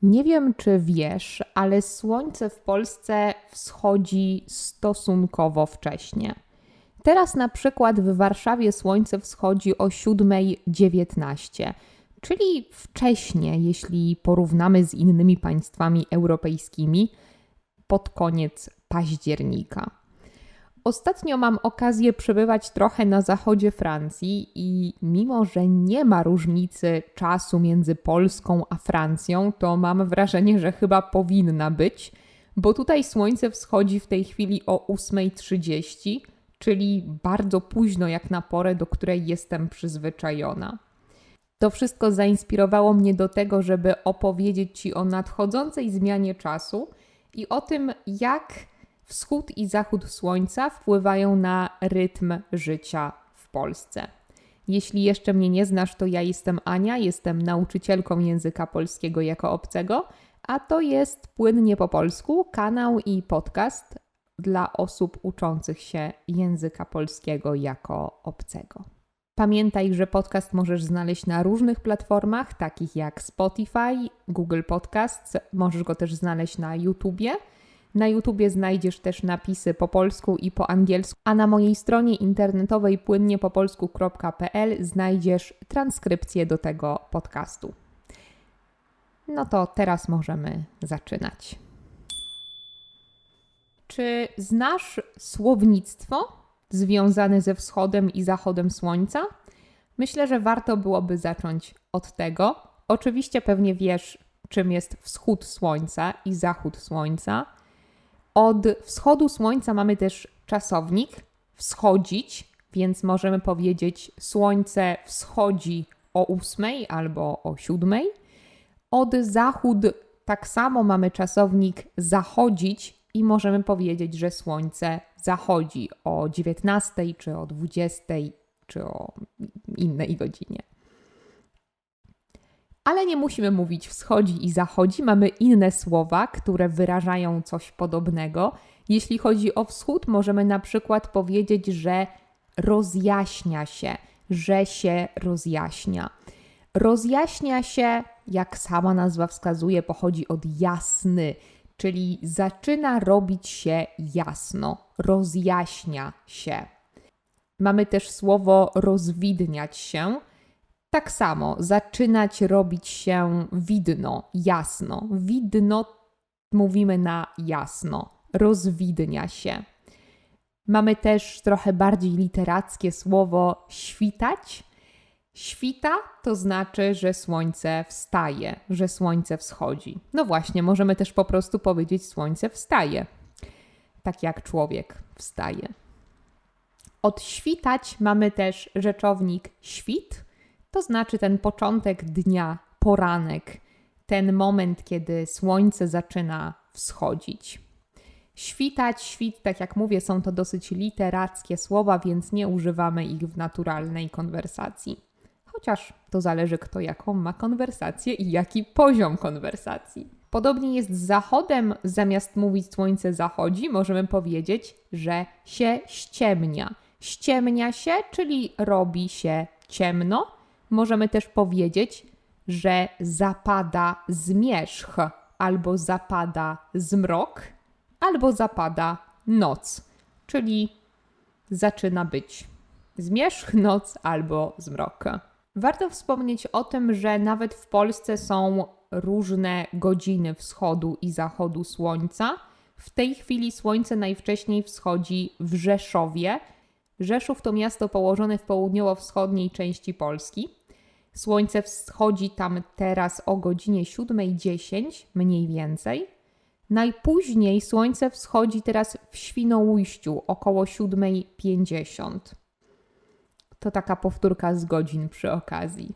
Nie wiem, czy wiesz, ale słońce w Polsce wschodzi stosunkowo wcześnie. Teraz na przykład w Warszawie słońce wschodzi o 7:19, czyli wcześnie, jeśli porównamy z innymi państwami europejskimi, pod koniec października. Ostatnio mam okazję przebywać trochę na zachodzie Francji i mimo, że nie ma różnicy czasu między Polską a Francją, to mam wrażenie, że chyba powinna być, bo tutaj słońce wschodzi w tej chwili o 8:30, czyli bardzo późno jak na porę, do której jestem przyzwyczajona. To wszystko zainspirowało mnie do tego, żeby opowiedzieć Ci o nadchodzącej zmianie czasu i o tym, jak wschód i zachód słońca wpływają na rytm życia w Polsce. Jeśli jeszcze mnie nie znasz, to ja jestem Ania, jestem nauczycielką języka polskiego jako obcego, a to jest Płynnie po polsku, kanał i podcast dla osób uczących się języka polskiego jako obcego. Pamiętaj, że podcast możesz znaleźć na różnych platformach, takich jak Spotify, Google Podcasts, możesz go też znaleźć na YouTubie. Na YouTubie znajdziesz też napisy po polsku i po angielsku, a na mojej stronie internetowej płyniepopolsku.pl znajdziesz transkrypcję do tego podcastu. No to teraz możemy zaczynać. Czy znasz słownictwo związane ze wschodem i zachodem słońca? Myślę, że warto byłoby zacząć od tego. Oczywiście pewnie wiesz, czym jest wschód słońca i zachód słońca. Od wschodu słońca mamy też czasownik wschodzić, więc możemy powiedzieć słońce wschodzi o 8 albo o 7. Od zachód tak samo mamy czasownik zachodzić i możemy powiedzieć, że słońce zachodzi o 19 czy o 20 czy o innej godzinie. Ale nie musimy mówić wschodzi i zachodzi, mamy inne słowa, które wyrażają coś podobnego. Jeśli chodzi o wschód, możemy na przykład powiedzieć, że rozjaśnia się, że się rozjaśnia. Rozjaśnia się, jak sama nazwa wskazuje, pochodzi od jasny, czyli zaczyna robić się jasno, rozjaśnia się. Mamy też słowo rozwidniać się. Tak samo, zaczynać robić się widno, jasno. Widno mówimy na jasno, rozwidnia się. Mamy też trochę bardziej literackie słowo świtać. Świta to znaczy, że słońce wstaje, że słońce wschodzi. No właśnie, możemy też po prostu powiedzieć słońce wstaje, tak jak człowiek wstaje. Od świtać mamy też rzeczownik świt. To znaczy ten początek dnia, poranek, ten moment, kiedy słońce zaczyna wschodzić. Świtać, świt, tak jak mówię, są to dosyć literackie słowa, więc nie używamy ich w naturalnej konwersacji. Chociaż to zależy, kto jaką ma konwersację i jaki poziom konwersacji. Podobnie jest z zachodem, zamiast mówić słońce zachodzi, możemy powiedzieć, że się ściemnia. Ściemnia się, czyli robi się ciemno. Możemy też powiedzieć, że zapada zmierzch, albo zapada zmrok, albo zapada noc, czyli zaczyna być zmierzch, noc albo zmrok. Warto wspomnieć o tym, że nawet w Polsce są różne godziny wschodu i zachodu słońca. W tej chwili słońce najwcześniej wschodzi w Rzeszowie. Rzeszów to miasto położone w południowo-wschodniej części Polski. Słońce wschodzi tam teraz o godzinie 7:10 mniej więcej. Najpóźniej słońce wschodzi teraz w Świnoujściu około 7:50. To taka powtórka z godzin przy okazji.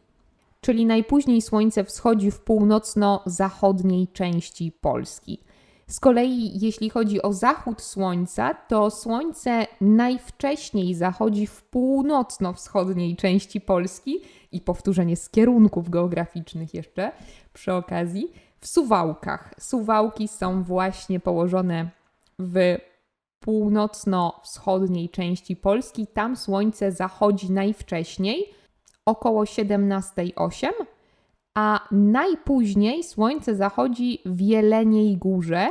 Czyli najpóźniej słońce wschodzi w północno-zachodniej części Polski. Z kolei jeśli chodzi o zachód słońca, to słońce najwcześniej zachodzi w północno-wschodniej części Polski i powtórzenie z kierunków geograficznych jeszcze przy okazji, w Suwałkach. Suwałki są właśnie położone w północno-wschodniej części Polski. Tam słońce zachodzi najwcześniej, około 17:08, a najpóźniej słońce zachodzi w Jeleniej Górze,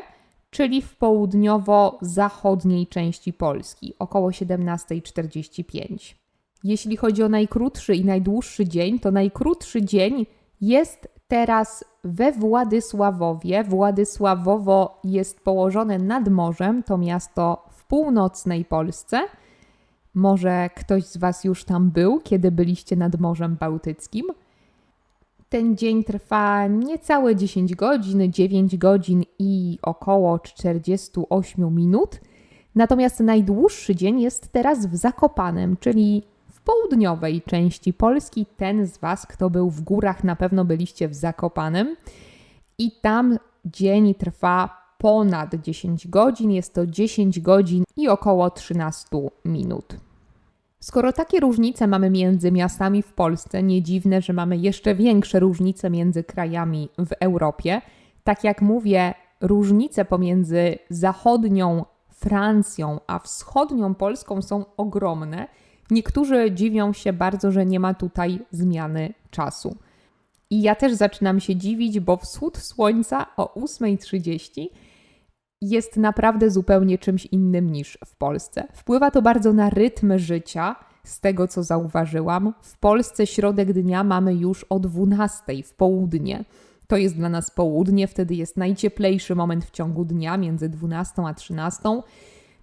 czyli w południowo-zachodniej części Polski, około 17:45. Jeśli chodzi o najkrótszy i najdłuższy dzień, to najkrótszy dzień jest teraz we Władysławowie. Władysławowo jest położone nad morzem, to miasto w północnej Polsce. Może ktoś z Was już tam był, kiedy byliście nad Morzem Bałtyckim. Ten dzień trwa niecałe 10 godzin, 9 godzin i około 48 minut. Natomiast najdłuższy dzień jest teraz w Zakopanem, czyli w południowej części Polski. Ten z Was, kto był w górach, na pewno byliście w Zakopanem. I tam dzień trwa ponad 10 godzin. Jest to 10 godzin i około 13 minut. Skoro takie różnice mamy między miastami w Polsce, nie dziwne, że mamy jeszcze większe różnice między krajami w Europie. Tak jak mówię, różnice pomiędzy zachodnią Francją a wschodnią Polską są ogromne. Niektórzy dziwią się bardzo, że nie ma tutaj zmiany czasu. I ja też zaczynam się dziwić, bo wschód słońca o 8:30 jest naprawdę zupełnie czymś innym niż w Polsce. Wpływa to bardzo na rytm życia, z tego co zauważyłam. W Polsce środek dnia mamy już o 12:00 w południe. To jest dla nas południe, wtedy jest najcieplejszy moment w ciągu dnia, między 12 a 13.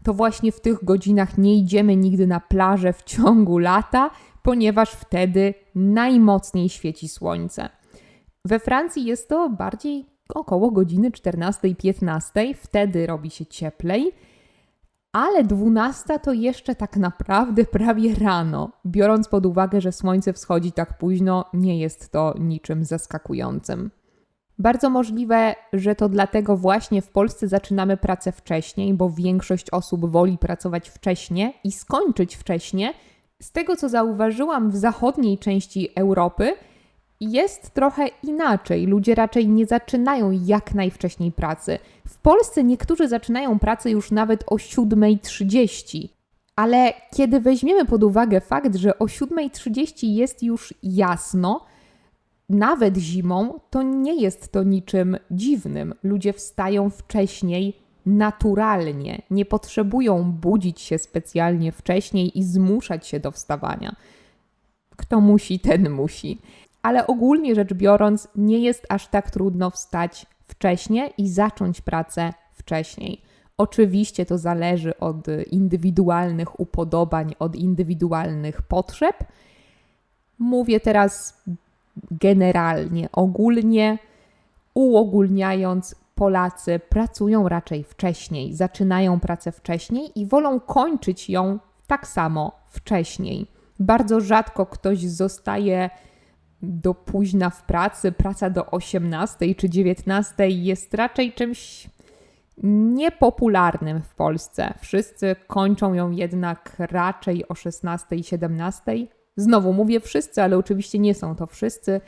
To właśnie w tych godzinach nie idziemy nigdy na plażę w ciągu lata, ponieważ wtedy najmocniej świeci słońce. We Francji jest to bardziej około godziny 14-15, wtedy robi się cieplej, ale 12 to jeszcze tak naprawdę prawie rano. Biorąc pod uwagę, że słońce wschodzi tak późno, nie jest to niczym zaskakującym. Bardzo możliwe, że to dlatego właśnie w Polsce zaczynamy pracę wcześniej, bo większość osób woli pracować wcześnie i skończyć wcześnie. Z tego, co zauważyłam w zachodniej części Europy, jest trochę inaczej. Ludzie raczej nie zaczynają jak najwcześniej pracy. W Polsce niektórzy zaczynają pracę już nawet o 7:30. Ale kiedy weźmiemy pod uwagę fakt, że o 7:30 jest już jasno, nawet zimą, to nie jest to niczym dziwnym. Ludzie wstają wcześniej naturalnie. Nie potrzebują budzić się specjalnie wcześniej i zmuszać się do wstawania. Kto musi, ten musi. Ale ogólnie rzecz biorąc, nie jest aż tak trudno wstać wcześniej i zacząć pracę wcześniej. Oczywiście to zależy od indywidualnych upodobań, od indywidualnych potrzeb. Mówię teraz generalnie, ogólnie, uogólniając, Polacy pracują raczej wcześniej, zaczynają pracę wcześniej i wolą kończyć ją tak samo wcześniej. Bardzo rzadko ktoś zostaje do późna w pracy, praca do 18 czy 19 jest raczej czymś niepopularnym w Polsce. Wszyscy kończą ją jednak raczej o 16 i 17. Znowu mówię wszyscy, ale oczywiście nie są to wszyscy.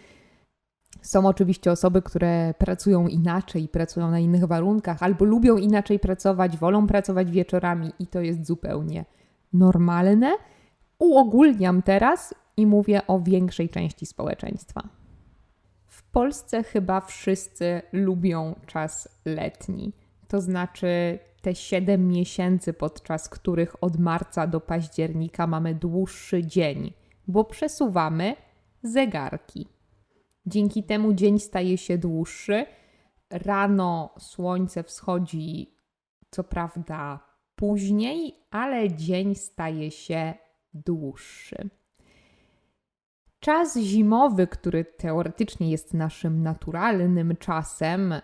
Są oczywiście osoby, które pracują inaczej, pracują na innych warunkach, albo lubią inaczej pracować, wolą pracować wieczorami i to jest zupełnie normalne. Uogólniam teraz i mówię o większej części społeczeństwa. W Polsce chyba wszyscy lubią czas letni. To znaczy te 7 miesięcy, podczas których od marca do października mamy dłuższy dzień, bo przesuwamy zegarki. Dzięki temu dzień staje się dłuższy. Rano słońce wschodzi, co prawda później, ale dzień staje się dłuższy. Czas zimowy, który teoretycznie jest naszym naturalnym czasem,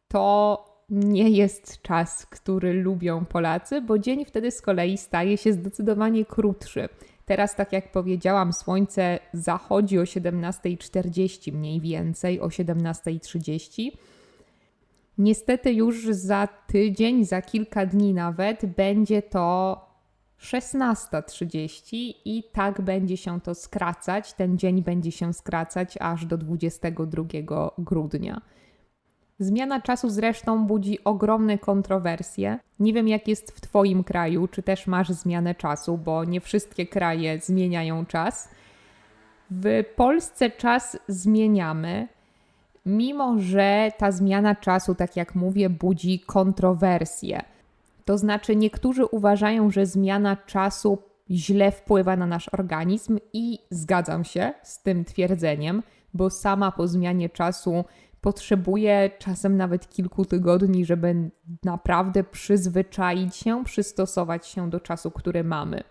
to nie jest czas, który lubią Polacy, bo dzień wtedy z kolei staje się zdecydowanie krótszy. Teraz, tak jak powiedziałam, słońce zachodzi o 17:40 mniej więcej, o 17:30. Niestety już za tydzień, za kilka dni nawet będzie to 16:30 i tak będzie się to skracać. Ten dzień będzie się skracać aż do 22 grudnia. Zmiana czasu zresztą budzi ogromne kontrowersje. Nie wiem, jak jest w Twoim kraju, czy też masz zmianę czasu, bo nie wszystkie kraje zmieniają czas. W Polsce czas zmieniamy. mimo że ta zmiana czasu, tak jak mówię, budzi kontrowersje. To znaczy niektórzy uważają, że zmiana czasu źle wpływa na nasz organizm i zgadzam się z tym twierdzeniem, bo sama po zmianie czasu potrzebuję czasem nawet kilku tygodni, żeby naprawdę przyzwyczaić się, przystosować się do czasu, który mamy.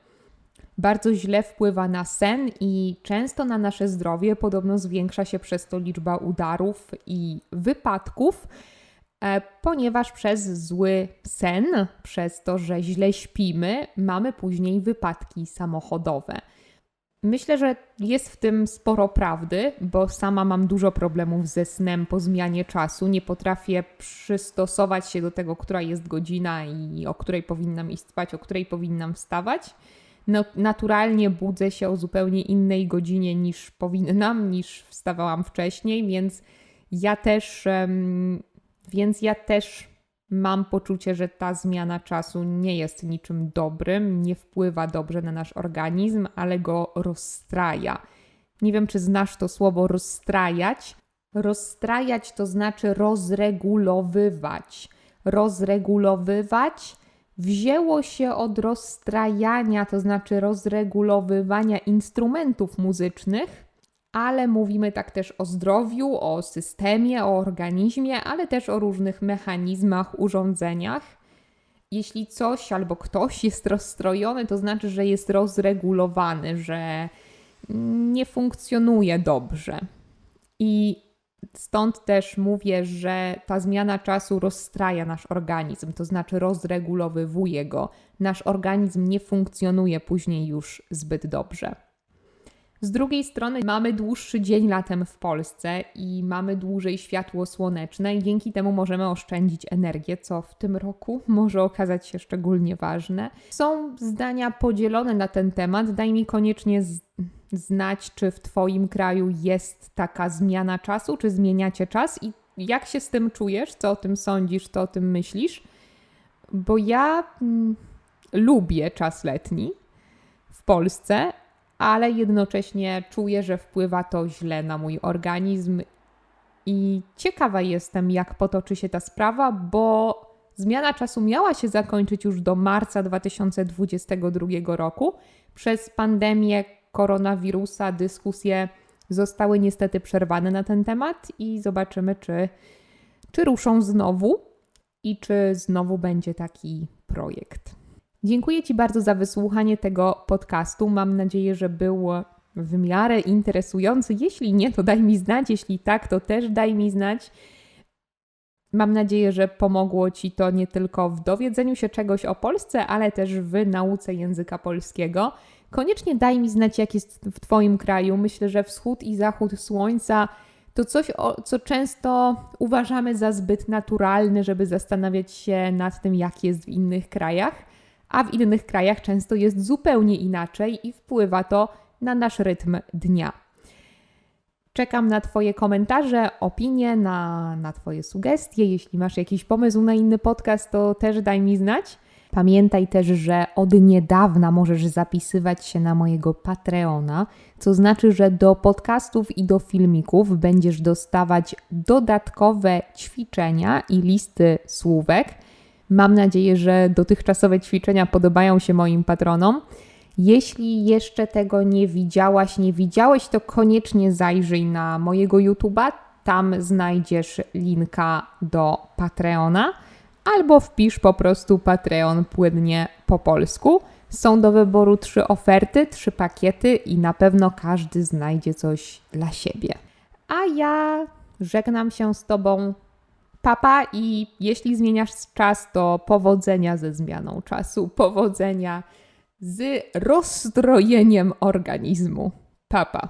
Bardzo źle wpływa na sen i często na nasze zdrowie. Podobno zwiększa się przez to liczba udarów i wypadków, ponieważ przez zły sen, przez to, że źle śpimy, mamy później wypadki samochodowe. Myślę, że jest w tym sporo prawdy, bo sama mam dużo problemów ze snem po zmianie czasu. Nie potrafię przystosować się do tego, która jest godzina i o której powinnam iść spać, o której powinnam wstawać. No, naturalnie budzę się o zupełnie innej godzinie niż powinnam, niż wstawałam wcześniej, więc ja też mam poczucie, że ta zmiana czasu nie jest niczym dobrym, nie wpływa dobrze na nasz organizm, ale go rozstraja. Nie wiem, czy znasz to słowo rozstrajać. Rozstrajać to znaczy rozregulowywać. Rozregulowywać wzięło się od rozstrajania, to znaczy rozregulowywania instrumentów muzycznych, ale mówimy tak też o zdrowiu, o systemie, o organizmie, ale też o różnych mechanizmach, urządzeniach. Jeśli coś albo ktoś jest rozstrojony, to znaczy, że jest rozregulowany, że nie funkcjonuje dobrze. I stąd też mówię, że ta zmiana czasu rozstraja nasz organizm, to znaczy rozregulowywuje go. Nasz organizm nie funkcjonuje później już zbyt dobrze. Z drugiej strony mamy dłuższy dzień latem w Polsce i mamy dłużej światło słoneczne i dzięki temu możemy oszczędzić energię, co w tym roku może okazać się szczególnie ważne. Są zdania podzielone na ten temat. Daj mi koniecznie znać, czy w Twoim kraju jest taka zmiana czasu, czy zmieniacie czas i jak się z tym czujesz, co o tym sądzisz, co o tym myślisz. Bo ja lubię czas letni w Polsce, ale jednocześnie czuję, że wpływa to źle na mój organizm i ciekawa jestem, jak potoczy się ta sprawa, bo zmiana czasu miała się zakończyć już do marca 2022 roku. Przez pandemię koronawirusa dyskusje zostały niestety przerwane na ten temat i zobaczymy, czy ruszą znowu i czy znowu będzie taki projekt. Dziękuję Ci bardzo za wysłuchanie tego podcastu. Mam nadzieję, że był w miarę interesujący. Jeśli nie, to daj mi znać. Jeśli tak, to też daj mi znać. Mam nadzieję, że pomogło Ci to nie tylko w dowiedzeniu się czegoś o Polsce, ale też w nauce języka polskiego. Koniecznie daj mi znać, jak jest w Twoim kraju. Myślę, że wschód i zachód słońca to coś, co często uważamy za zbyt naturalne, żeby zastanawiać się nad tym, jak jest w innych krajach. A w innych krajach często jest zupełnie inaczej i wpływa to na nasz rytm dnia. Czekam na Twoje komentarze, opinie, na Twoje sugestie. Jeśli masz jakiś pomysł na inny podcast, to też daj mi znać. Pamiętaj też, że od niedawna możesz zapisywać się na mojego Patreona, co znaczy, że do podcastów i do filmików będziesz dostawać dodatkowe ćwiczenia i listy słówek. Mam nadzieję, że dotychczasowe ćwiczenia podobają się moim patronom. Jeśli jeszcze tego nie widziałaś, nie widziałeś, to koniecznie zajrzyj na mojego YouTube'a. Tam znajdziesz linka do Patreona albo wpisz po prostu Patreon płynnie po polsku. Są do wyboru 3 oferty, 3 pakiety i na pewno każdy znajdzie coś dla siebie. A ja żegnam się z Tobą. Papa i jeśli zmieniasz czas, to powodzenia ze zmianą czasu, powodzenia z rozstrojeniem organizmu. Papa.